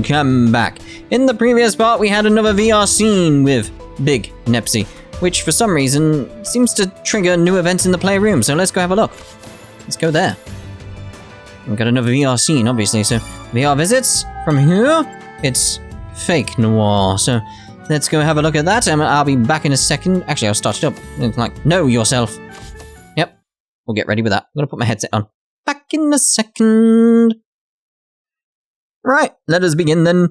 welcome back. In the previous part, we had another VR scene with Big Nepsy, which for some reason seems to trigger new events in the playroom, so let's go have a look. Let's go there. We've got another VR scene, obviously, so VR visits from here. It's fake noir, so let's go have a look at that, and I'll be back in a second. Actually, I'll start it up. It's like, know yourself. Yep, we'll get ready with that. I'm gonna put my headset on. Back in a second. Right, let us begin then.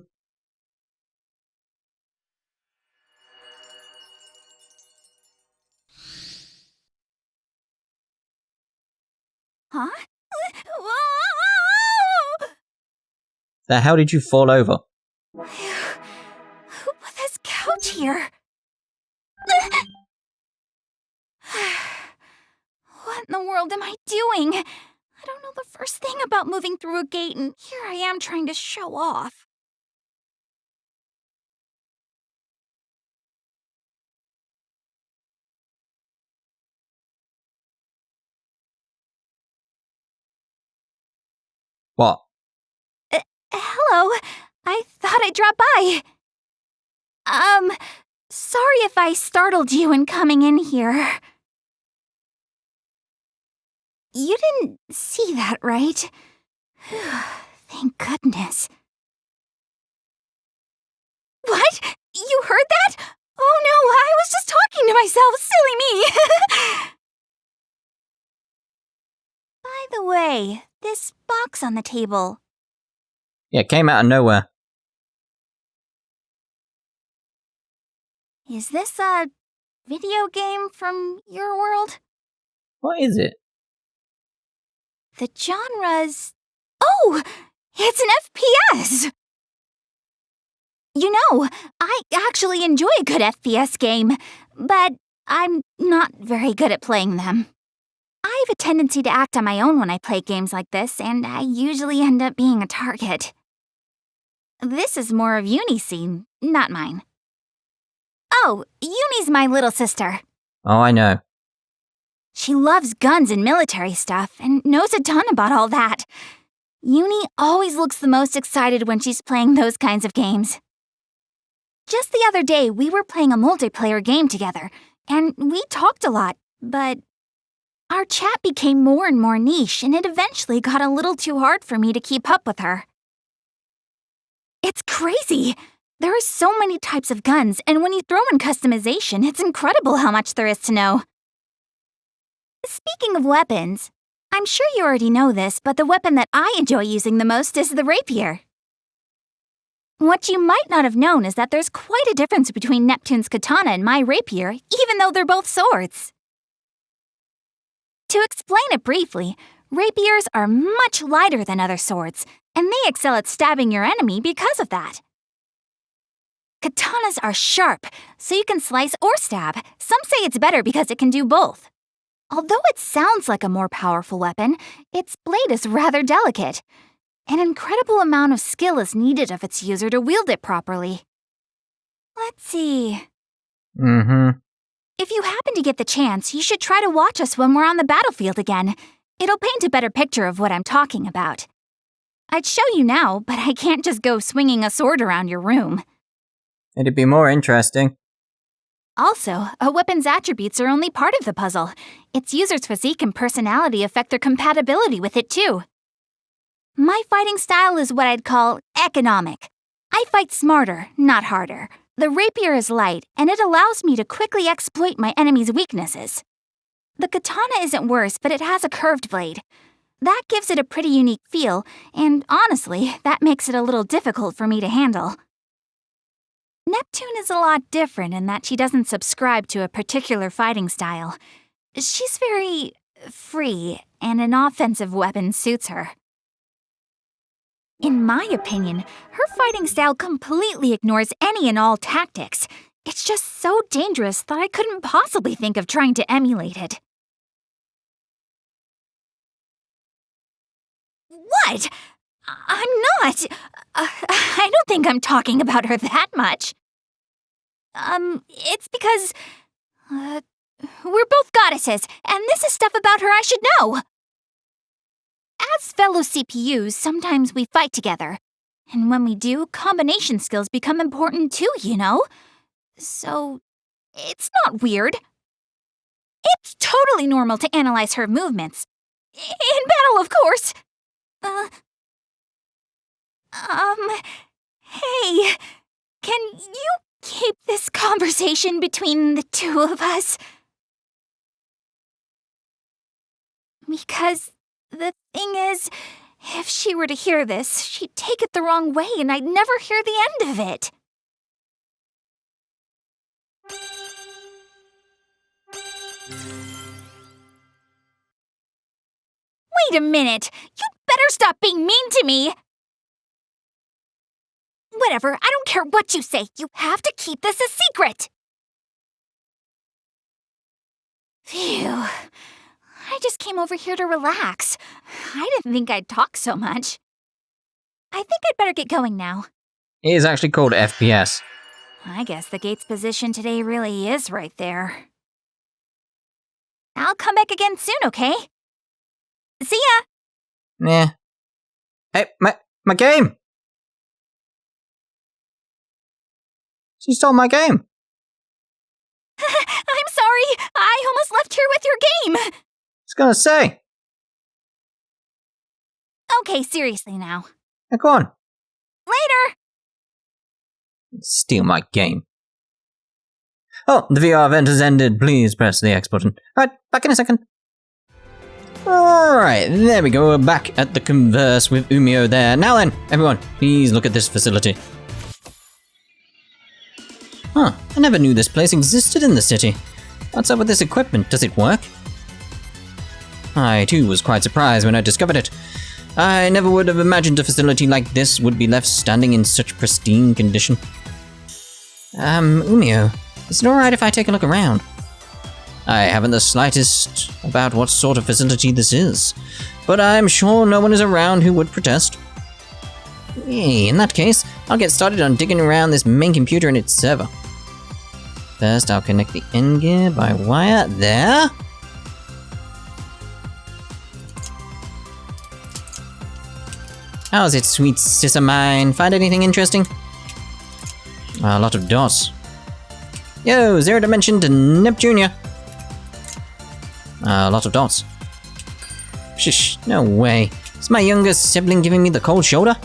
Huh? So how did you fall over? Who put this couch here? What in the world am I doing? I don't know the first thing about moving through a gate, and here I am trying to show off. What? Hello. I thought I'd drop by. Sorry if I startled you in coming in here. You didn't see that, right? Thank goodness. What? You heard that? Oh no, I was just talking to myself, silly me! By the way, this box on the table. Yeah, it came out of nowhere. Is this a video game from your world? What is it? The genre's... Oh! It's an FPS! You know, I actually enjoy a good FPS game, but I'm not very good at playing them. I have a tendency to act on my own when I play games like this, and I usually end up being a target. This is more of Uni's scene, not mine. Oh, Uni's my little sister. Oh, I know. She loves guns and military stuff, and knows a ton about all that. Uni always looks the most excited when she's playing those kinds of games. Just the other day, we were playing a multiplayer game together, and we talked a lot, but our chat became more and more niche, and it eventually got a little too hard for me to keep up with her. It's crazy! There are so many types of guns, and when you throw in customization, it's incredible how much there is to know. Speaking of weapons, I'm sure you already know this, but the weapon that I enjoy using the most is the rapier. What you might not have known is that there's quite a difference between Neptune's katana and my rapier, even though they're both swords. To explain it briefly, rapiers are much lighter than other swords, and they excel at stabbing your enemy because of that. Katanas are sharp, so you can slice or stab. Some say it's better because it can do both. Although it sounds like a more powerful weapon, its blade is rather delicate. An incredible amount of skill is needed of its user to wield it properly. Let's see. If you happen to get the chance, you should try to watch us when we're on the battlefield again. It'll paint a better picture of what I'm talking about. I'd show you now, but I can't just go swinging a sword around your room. It'd be more interesting. Also, a weapon's attributes are only part of the puzzle. Its user's physique and personality affect their compatibility with it too. My fighting style is what I'd call economic. I fight smarter, not harder. The rapier is light, and it allows me to quickly exploit my enemy's weaknesses. The katana isn't worse, but it has a curved blade. That gives it a pretty unique feel, and honestly, that makes it a little difficult for me to handle. Neptune is a lot different in that she doesn't subscribe to a particular fighting style. She's very free, and an offensive weapon suits her. In my opinion, her fighting style completely ignores any and all tactics. It's just so dangerous that I couldn't possibly think of trying to emulate it. What? I'm not. I don't think I'm talking about her that much. It's because, we're both goddesses, and this is stuff about her I should know. As fellow CPUs, sometimes we fight together. And when we do, combination skills become important too, you know? So, it's not weird. It's totally normal to analyze her movements. In battle, of course! Hey, can you keep this conversation between the two of us? Because the thing is, if she were to hear this, she'd take it the wrong way and I'd never hear the end of it. Wait a minute! You better stop being mean to me! Whatever, I don't care what you say. You have to keep this a secret! Phew. I just came over here to relax. I didn't think I'd talk so much. I think I'd better get going now. It is actually called FPS. I guess the gate's position today really is right there. I'll come back again soon, okay? See ya! Yeah. Hey, my game! She stole my game! I'm sorry! I almost left here with your game! I was gonna say. Okay, seriously now. Now go on. Later! Steal my game. Oh, the VR event has ended. Please press the X button. Alright, back in a second. Alright, there we go. We're back at the converse with Uzume there. Now then, everyone, please look at this facility. Huh, I never knew this place existed in the city. What's up with this equipment? Does it work? I, too, was quite surprised when I discovered it. I never would have imagined a facility like this would be left standing in such pristine condition. Uzume, is it alright if I take a look around? I haven't the slightest about what sort of facility this is, but I'm sure no one is around who would protest. In that case, I'll get started on digging around this main computer and its server. First, I'll connect the end gear by wire there. How's it, sweet sis of mine? Find anything interesting? A lot of dots. Yo, 0 Dimension to Neptunia. A lot of dots. Shish, no way. Is my younger sibling giving me the cold shoulder?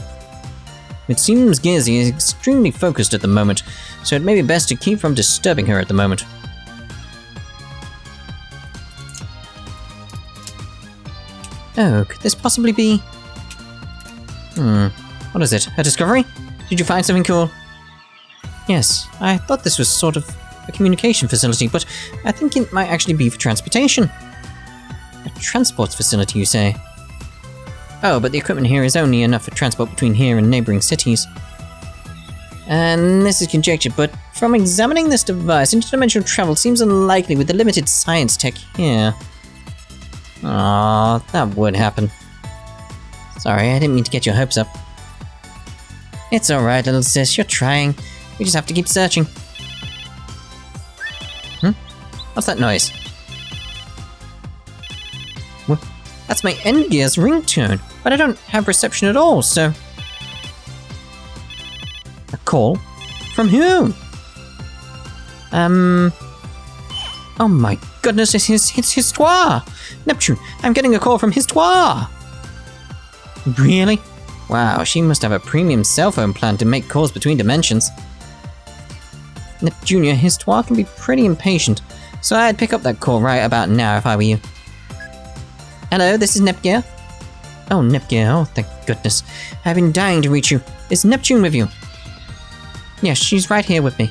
It seems Gearsy is extremely focused at the moment, so it may be best to keep from disturbing her at the moment. Oh, could this possibly be... what is it? A discovery? Did you find something cool? Yes, I thought this was sort of a communication facility, but I think it might actually be for transportation. A transport facility, you say? Oh, but the equipment here is only enough for transport between here and neighboring cities. And this is conjecture, but from examining this device, interdimensional travel seems unlikely with the limited science tech here. Aww, that would happen. Sorry, I didn't mean to get your hopes up. It's alright, little sis, you're trying. We just have to keep searching. What's that noise? What? That's my end gear's ringtone, but I don't have reception at all, so... A call? From who? Oh my goodness, it's Histy! Neptune, I'm getting a call from Histy! Really? Wow, she must have a premium cell phone plan to make calls between dimensions. Neptunia Histy can be pretty impatient, so I'd pick up that call right about now if I were you. Hello, this is Nepgear. Oh, Nepgear, oh thank goodness. I've been dying to reach you. Is Neptune with you? Yes, she's right here with me.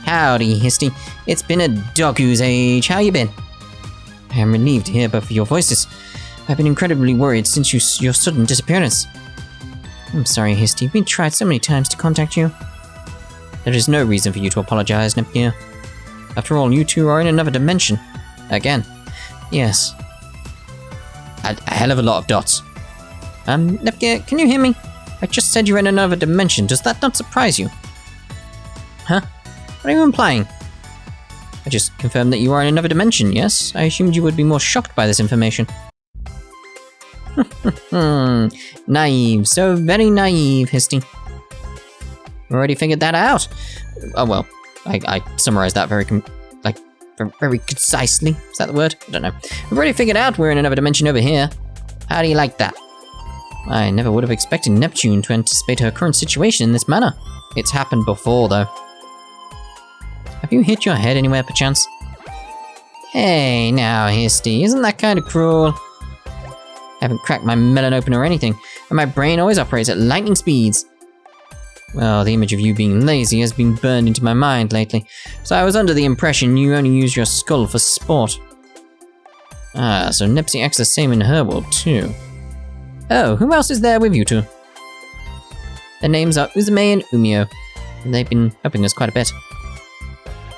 Howdy, Histy. It's been a doggoose age. How you been? I am relieved to hear both of your voices. I've been incredibly worried since your sudden disappearance. I'm sorry, Histy. We tried so many times to contact you. There is no reason for you to apologize, Nepgear. After all, you two are in another dimension. Again. Yes. A hell of a lot of dots. Nepgear, can you hear me? I just said you're in another dimension. Does that not surprise you? Huh? What are you implying? I just confirmed that you are in another dimension, yes? I assumed you would be more shocked by this information. Naive. So very naive, Histy. Already figured that out. Oh well, I summarized that very concisely. Is that the word? I don't know. I've already figured out we're in another dimension over here. How do you like that? I never would have expected Neptune to anticipate her current situation in this manner. It's happened before, though. Have you hit your head anywhere, perchance? Hey, now, Histy, isn't that kind of cruel? I haven't cracked my melon open or anything, and my brain always operates at lightning speeds. Well, the image of you being lazy has been burned into my mind lately, so I was under the impression you only use your skull for sport. Ah, so Nepsy acts the same in her world, too. Oh, who else is there with you two? Their names are Uzume and Umio, and they've been helping us quite a bit.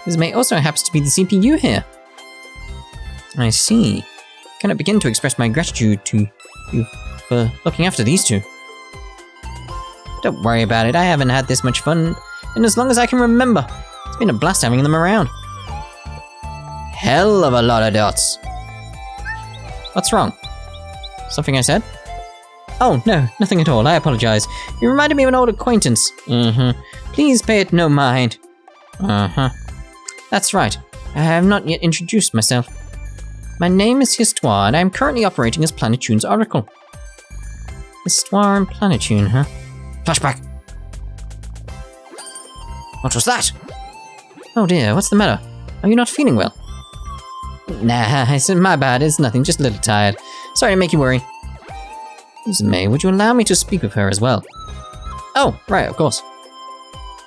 Uzume also happens to be the CPU here. I see. Cannot begin to express my gratitude to you for looking after these two. Don't worry about it, I haven't had this much fun in as long as I can remember. It's been a blast having them around. Hell of a lot of dots. What's wrong? Something I said? Oh, no, nothing at all, I apologize. You reminded me of an old acquaintance. Please pay it no mind. That's right, I have not yet introduced myself. My name is Histy, and I am currently operating as Planitune's Oracle. Histy and Planitune, huh? Flashback! What was that? Oh dear, what's the matter? Are you not feeling well? Nah, it's my bad, it's nothing, just a little tired. Sorry to make you worry. Uzume, would you allow me to speak with her as well? Oh, right, of course.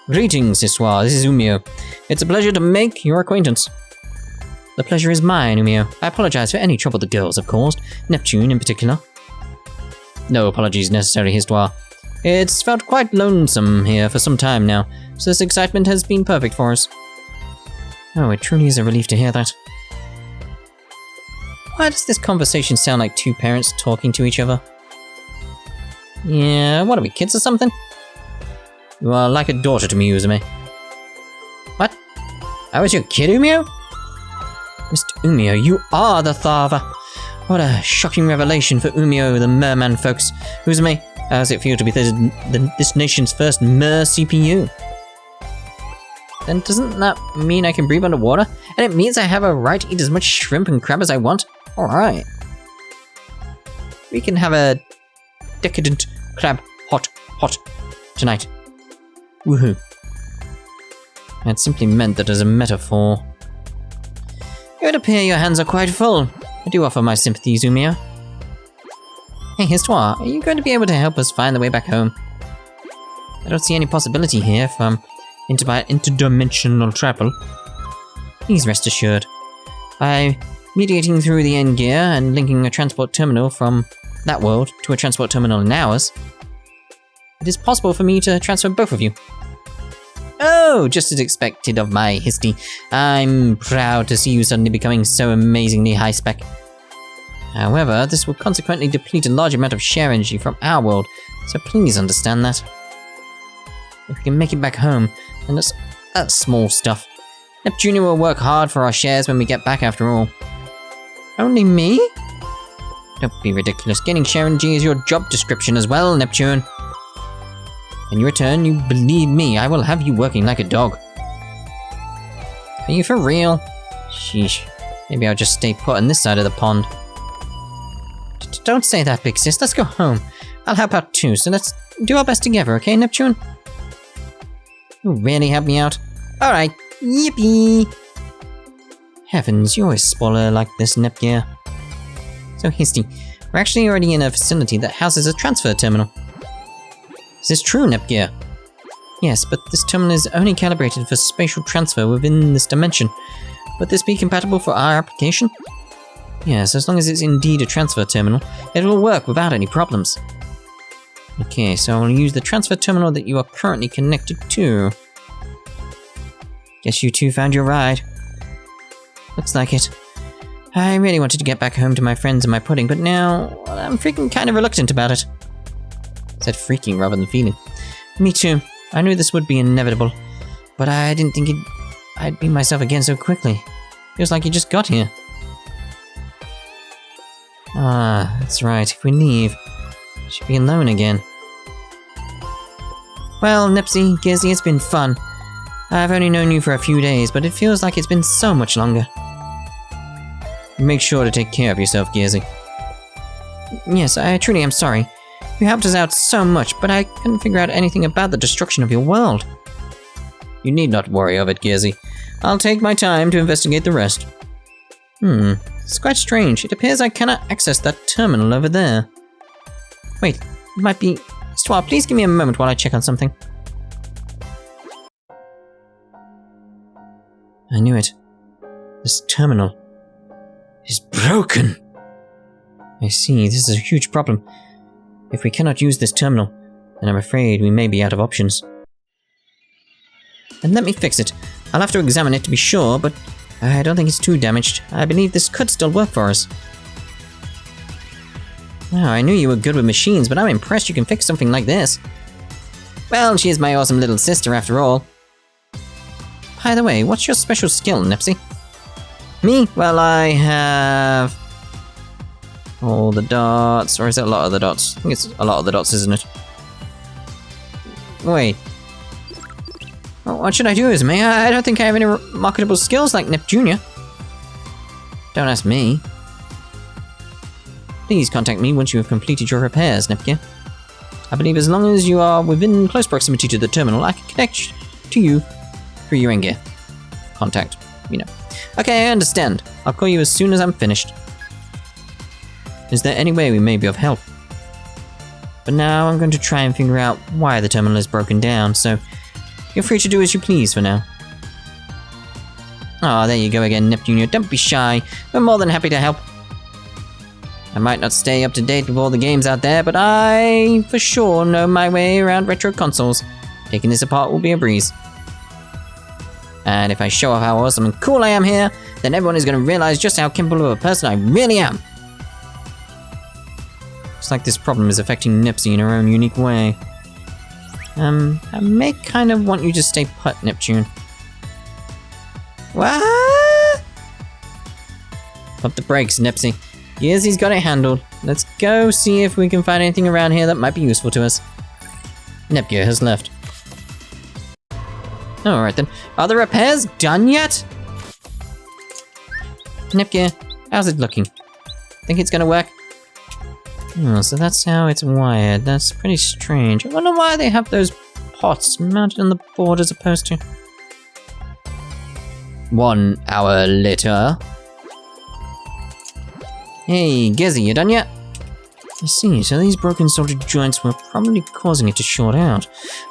Greetings, Histy, this is Umio. It's a pleasure to make your acquaintance. The pleasure is mine, Umio. I apologize for any trouble the girls have caused, Neptune in particular. No apologies necessary, Histy. It's felt quite lonesome here for some time now, so this excitement has been perfect for us. Oh, it truly is a relief to hear that. Why does this conversation sound like two parents talking to each other? Yeah, what are we, kids or something? You are like a daughter to me, Uzume. What? I was your kid, Umio? Mr. Umio, you are the father. What a shocking revelation for Umio, the merman folks. Uzume, how does it feel to be this nation's first mer CPU? Then doesn't that mean I can breathe underwater? And it means I have a right to eat as much shrimp and crab as I want? Alright. We can have a decadent crab hot tonight. Woohoo. That simply meant that as a metaphor. It would appear your hands are quite full. I do offer my sympathies, Umio. Hey, Histy, are you going to be able to help us find the way back home? I don't see any possibility here from interdimensional travel. Please rest assured. By mediating through the end gear and linking a transport terminal from that world to a transport terminal in ours, it is possible for me to transfer both of you. Oh, just as expected of my Histy. I'm proud to see you suddenly becoming so amazingly high-spec. However, this will consequently deplete a large amount of share energy from our world, so please understand that. If we can make it back home, then that's small stuff. Neptunia will work hard for our shares when we get back after all. Only me? Don't be ridiculous. Gaining share energy is your job description as well, Neptune. In return, you believe me, I will have you working like a dog. Are you for real? Sheesh. Maybe I'll just stay put on this side of the pond. Don't say that, big sis. Let's go home. I'll help out too, so let's do our best together, okay, Neptune? You'll really help me out? Alright, yippee! Heavens, you always spoil her like this, Nepgear. So, Histy, we're actually already in a facility that houses a transfer terminal. Is this true, Nepgear? Yes, but this terminal is only calibrated for spatial transfer within this dimension. Would this be compatible for our application? Yes, as long as it's indeed a transfer terminal, it will work without any problems. Okay, so I'll use the transfer terminal that you are currently connected to. Guess you two found your ride. Looks like it. I really wanted to get back home to my friends and my pudding, but now I'm freaking kind of reluctant about it. I said freaking rather than feeling. Me too. I knew this would be inevitable, but I didn't think I'd be myself again so quickly. Feels like you just got here. Ah, that's right. If we leave, we should be alone again. Well, Nepsy, Gearsy, it's been fun. I've only known you for a few days, but it feels like it's been so much longer. Make sure to take care of yourself, Gearsy. Yes, I truly am sorry. You helped us out so much, but I couldn't figure out anything about the destruction of your world. You need not worry of it, Gearsy. I'll take my time to investigate the rest. It's quite strange. It appears I cannot access that terminal over there. Wait, it might be... Stwar, please give me a moment while I check on something. I knew it. This terminal is broken. I see, this is a huge problem. If we cannot use this terminal, then I'm afraid we may be out of options. And let me fix it. I'll have to examine it to be sure, but I don't think it's too damaged. I believe this could still work for us. Wow, I knew you were good with machines, but I'm impressed you can fix something like this. Well, she is my awesome little sister after all. By the way, what's your special skill, Nepsy? Me? Well, I have... all the dots, or is it a lot of the dots? I think it's a lot of the dots, isn't it? Wait. Well, what should I do, Uzume? I don't think I have any marketable skills like Neptunia. Don't ask me. Please contact me once you have completed your repairs, Nepgear. I believe as long as you are within close proximity to the terminal, I can connect to you through your gear. Contact, you know. Okay, I understand. I'll call you as soon as I'm finished. Is there any way we may be of help? But now I'm going to try and figure out why the terminal is broken down, so you're free to do as you please for now. Oh, there you go again, Neptunia. Don't be shy. We're more than happy to help. I might not stay up to date with all the games out there, but I for sure know my way around retro consoles. Taking this apart will be a breeze. And if I show off how awesome and cool I am here, then everyone is going to realize just how capable of a person I really am. Looks like this problem is affecting Nepsy in her own unique way. I may kind of want you to stay put, Neptune. What? Pump the brakes, Nepsy. Gearsy's got it handled. Let's go see if we can find anything around here that might be useful to us. Nepgear has left. Alright then. Are the repairs done yet? Nepgear, how's it looking? Think it's gonna work? Oh, so that's how it's wired. That's pretty strange. I wonder why they have those pots mounted on the board as opposed to... 1 hour later. Hey, Gearsy, you done yet? I see, so these broken soldered joints were probably causing it to short out.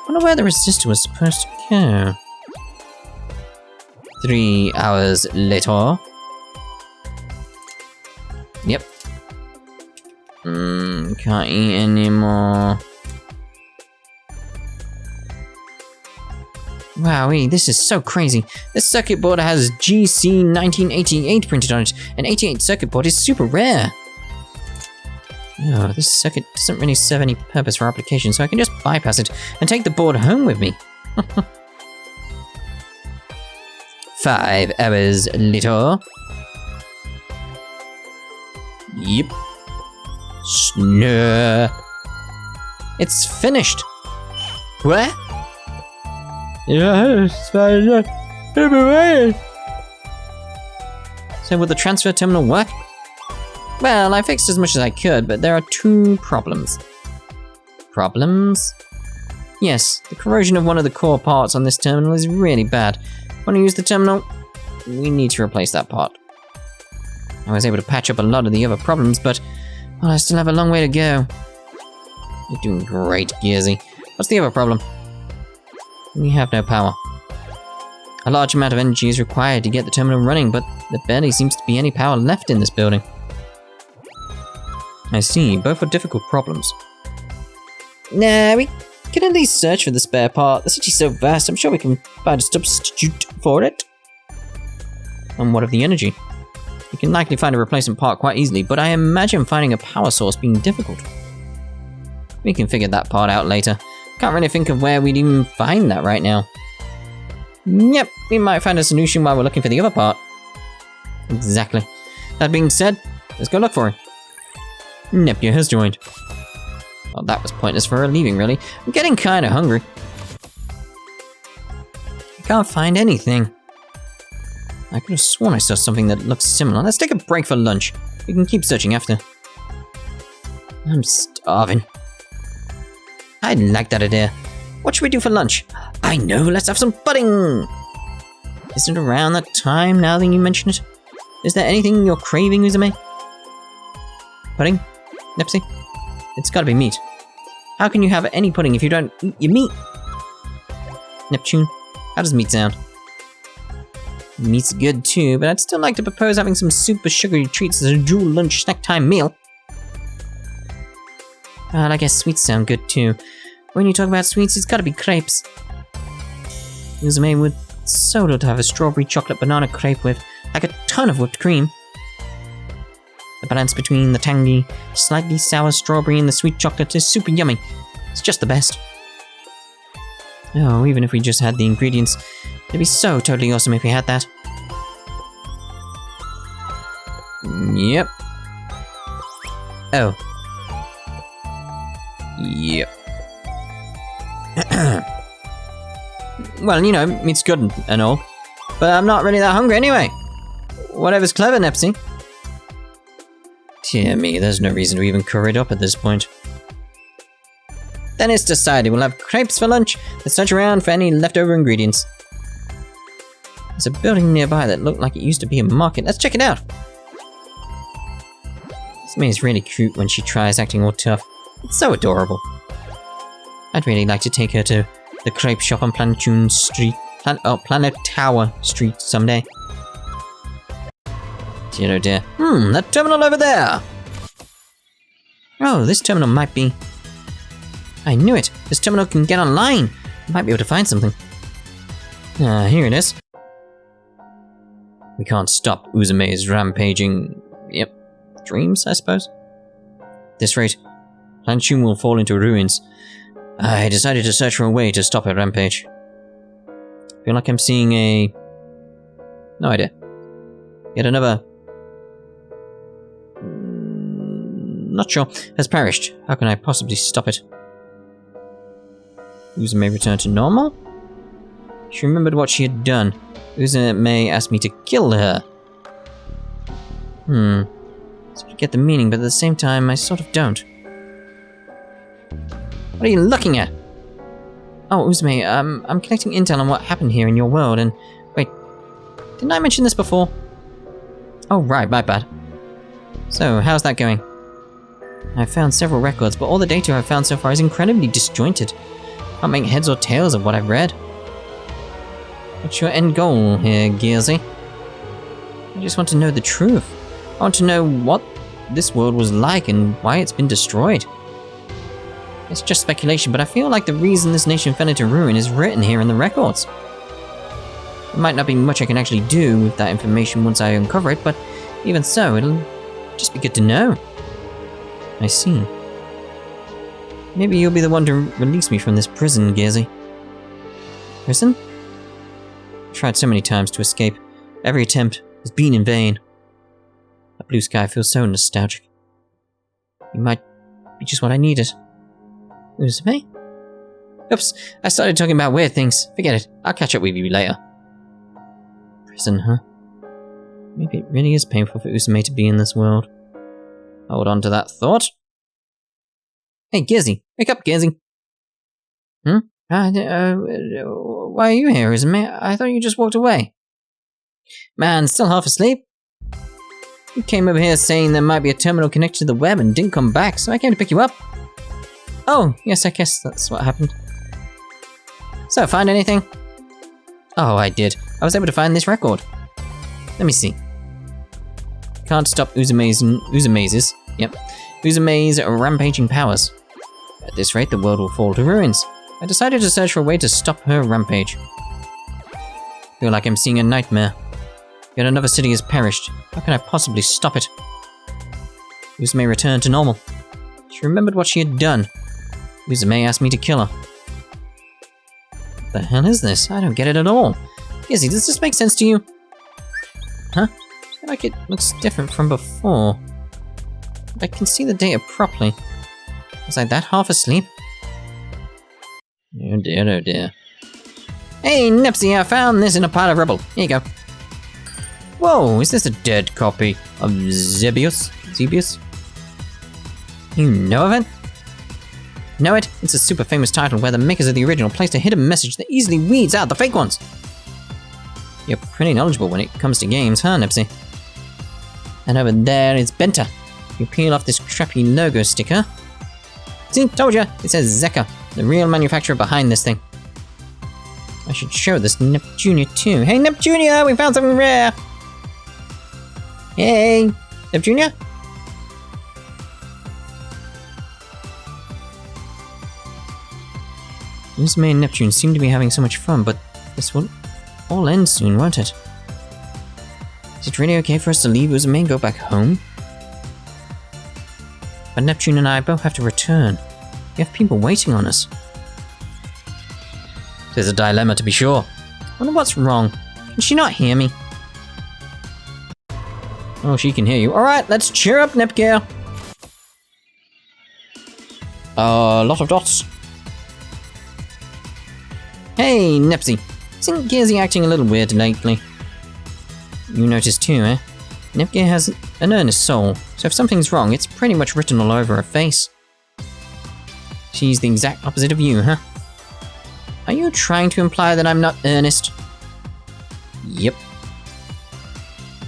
Wonder where the resistor was supposed to go. 3 hours later. Yep. Can't eat anymore. Wowee, this is so crazy. This circuit board has GC 1988 printed on it. An 88 circuit board is super rare. Oh, this circuit doesn't really serve any purpose for application, so I can just bypass it and take the board home with me. 5 hours later. Yep. Snurr. It's finished. What? Yes, so will the transfer terminal work? Well, I fixed as much as I could, but there are 2 problems. Problems? Yes, the corrosion of one of the core parts on this terminal is really bad. When I use the terminal, we need to replace that part. I was able to patch up a lot of the other problems, but well, I still have a long way to go. You're doing great, Gearsy. What's the other problem? We have no power. A large amount of energy is required to get the terminal running, but there barely seems to be any power left in this building. I see, both are difficult problems. Nah, we can at least search for the spare part. The city's so vast, I'm sure we can find a substitute for it. And what of the energy? We can likely find a replacement part quite easily, but I imagine finding a power source being difficult. We can figure that part out later. Can't really think of where we'd even find that right now. Yep, we might find a solution while we're looking for the other part. Exactly. That being said, let's go look for it. Nepgear has joined. Well, that was pointless for her leaving, really. I'm getting kinda hungry. I can't find anything. I could have sworn I saw something that looks similar. Let's take a break for lunch. We can keep searching after. I'm starving. I like that idea. What should we do for lunch? I know, let's have some pudding! Is it around that time now that you mention it? Is there anything you're craving, Uzume? Pudding? Nepsy? It's gotta be meat. How can you have any pudding if you don't eat your meat? Neptune, how does meat sound? Meat's good too, but I'd still like to propose having some super sugary treats as a dual lunch snack time meal. Well, I guess sweets sound good too. When you talk about sweets, it's gotta be crepes. Uzume would so love to have a strawberry chocolate banana crepe with like a ton of whipped cream. The balance between the tangy, slightly sour strawberry and the sweet chocolate is super yummy. It's just the best. Oh, even if we just had the ingredients, it'd be so totally awesome if we had that. Yep. Oh. Yep. Well, you know, meat's good and all, but I'm not really that hungry anyway. Whatever's clever, Nepsy. Dear me, there's no reason to even curry it up at this point. Then it's decided we'll have crepes for lunch. Let's search around for any leftover ingredients. There's a building nearby that looked like it used to be a market. Let's check it out. This is really cute when she tries acting all tough. It's so adorable. I'd really like to take her to the crepe shop on Planetoon Street. Planet Tower Street someday. Dear oh dear. That terminal over there! Oh, this terminal might be... I knew it! This terminal can get online! I might be able to find something. Here it is. We can't stop Uzume's rampaging... Yep. Dreams, I suppose? At this rate, Planetoon will fall into ruins. I decided to search for a way to stop her rampage. I feel like I'm seeing a... No idea. Yet another... Not sure. Has perished. How can I possibly stop it? Uzume returned to normal? She remembered what she had done. Uzume asked me to kill her. So I get the meaning, but at the same time, I sort of don't. What are you looking at? Oh, Uzume, I'm collecting intel on what happened here in your world, and... Wait, didn't I mention this before? Oh, right, my bad. So, how's that going? I've found several records, but all the data I've found so far is incredibly disjointed. Can't make heads or tails of what I've read. What's your end goal here, Gearsy? I just want to know the truth. I want to know what this world was like and why it's been destroyed. It's just speculation, but I feel like the reason this nation fell into ruin is written here in the records. There might not be much I can actually do with that information once I uncover it, but even so, it'll just be good to know. I see. Maybe you'll be the one to release me from this prison, Gearsy. Prison? I've tried so many times to escape. Every attempt has been in vain. That blue sky feels so nostalgic. You might be just what I needed. Uzume? Oops, I started talking about weird things. Forget it. I'll catch up with you later. Prison, huh? Maybe it really is painful for Uzume to be in this world. Hold on to that thought. Hey, Gearsy. Wake up, Gearsy. Why are you here, Uzume? I thought you just walked away. Man, still half asleep? You came over here saying there might be a terminal connected to the web and didn't come back, so I came to pick you up. Oh, yes, I guess that's what happened. So, find anything? Oh, I did. I was able to find this record. Let me see. Can't stop Uzume's rampaging powers. At this rate, the world will fall to ruins. I decided to search for a way to stop her rampage. Feel like I'm seeing a nightmare. Yet another city has perished. How can I possibly stop it? Uzume returned to normal. She remembered what she had done. Uzume asked me to kill her. What the hell is this? I don't get it at all. Gearsy, does this make sense to you? Huh? I feel like it looks different from before. I can see the data properly. Was I that half asleep? Oh dear, oh dear. Hey, Nepsy, I found this in a pile of rubble. Here you go. Whoa, is this a dead copy of Zebius? Zebius? You know of it? Know it? It's a super famous title where the makers of the original placed a hidden message that easily weeds out the fake ones. You're pretty knowledgeable when it comes to games, huh, Nepsy? And over there is Benta. You peel off this crappy logo sticker. See, told ya! It says Zeka, the real manufacturer behind this thing. I should show this Neptunia too. Hey, Neptunia! We found something rare! Hey! Neptunia? Uzume and Neptune seem to be having so much fun, but this will all end soon, won't it? Is it really okay for us to leave Uzume and go back home? But Neptune and I both have to return. We have people waiting on us. There's a dilemma, to be sure. I wonder what's wrong. Can she not hear me? Oh, she can hear you. Alright, let's cheer up, Nepgear. A lot of dots. Hey, Nepsy. Isn't Gearsy acting a little weird lately? You noticed too, eh? Nepgear has an earnest soul, so if something's wrong, it's pretty much written all over her face. She's the exact opposite of you, huh? Are you trying to imply that I'm not earnest? Yep.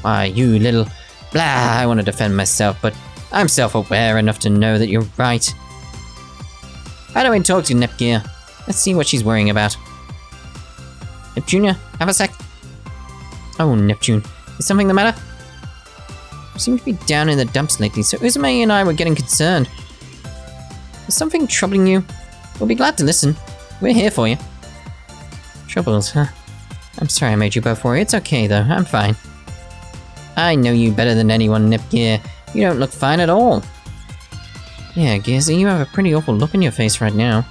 Why, you little... Blah, I want to defend myself, but I'm self-aware enough to know that you're right. How do I talk to Nepgear? Let's see what she's worrying about. Neptunia, have a sec. Oh, Neptune. Is something the matter? You seem to be down in the dumps lately, so Uzume and I were getting concerned. Is something troubling you? We'll be glad to listen. We're here for you. Troubles, huh? I'm sorry I made you both worry. It's okay, though. I'm fine. I know you better than anyone, Nepgear. You don't look fine at all. Yeah, Gearsy, you have a pretty awful look on your face right now.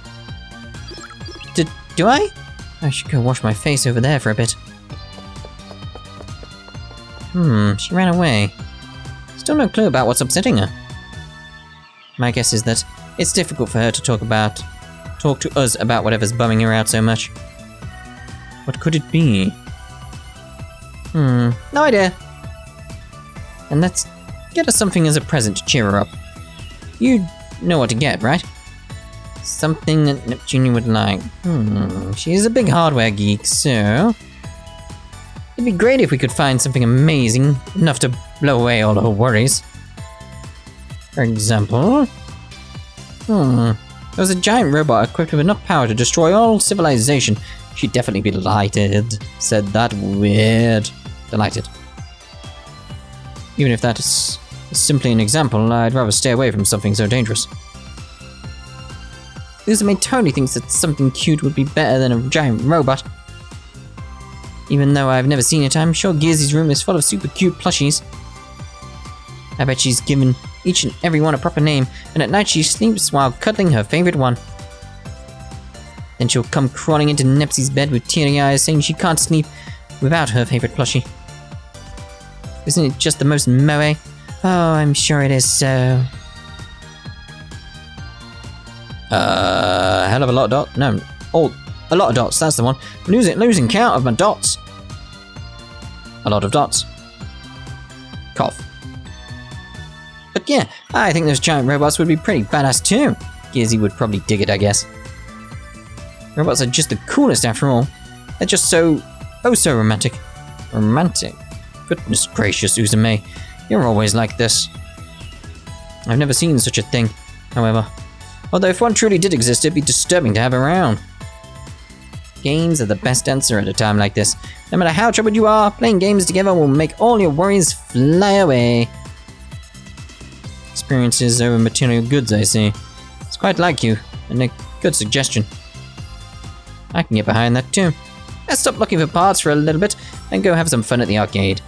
Do I? I should go wash my face over there for a bit. She ran away. Still no clue about what's upsetting her. My guess is that it's difficult for her to talk to us about whatever's bumming her out so much. What could it be? No idea. And let's get her something as a present to cheer her up. You know what to get, right? Something that Neptunia would like. She's a big hardware geek, so... It'd be great if we could find something amazing, enough to blow away all her worries. For example... There was a giant robot equipped with enough power to destroy all civilization. She'd definitely be delighted. Said that weird. Delighted. Even if that is simply an example, I'd rather stay away from something so dangerous. Uzume totally thinks that something cute would be better than a giant robot. Even though I've never seen it, I'm sure Gearsy's room is full of super cute plushies. I bet she's given each and every one a proper name, and at night she sleeps while cuddling her favorite one. Then she'll come crawling into Nepsy's bed with teary eyes, saying she can't sleep without her favorite plushie. Isn't it just the most moe? Oh, I'm sure it is so. Hell of a lot of dots. No, a lot of dots, that's the one. Losing count of my dots. A lot of dots. Cough. But yeah, I think those giant robots would be pretty badass too. Gearsy would probably dig it, I guess. Robots are just the coolest after all. They're just so romantic. Romantic? Goodness gracious, Uzume. You're always like this. I've never seen such a thing, however. Although if one truly did exist, it'd be disturbing to have around. Games are the best answer at a time like this. No matter how troubled you are, playing games together will make all your worries fly away. Experiences over material goods, I see. It's quite like you, and a good suggestion. I can get behind that too. Let's stop looking for parts for a little bit and go have some fun at the arcade.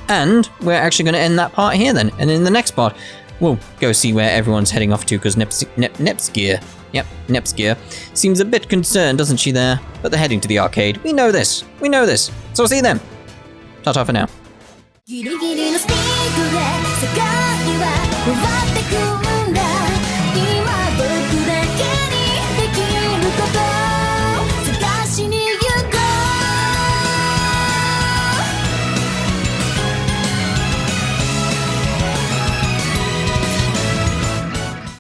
And we're actually going to end that part here then, and in the next part, we'll go see where everyone's heading off to, because Nepgear, yep, Nepgear, seems a bit concerned, doesn't she there? But they're heading to the arcade. We know this. So I'll see you then. Ta-ta for now. ギリギリのスピードで世界は回ってく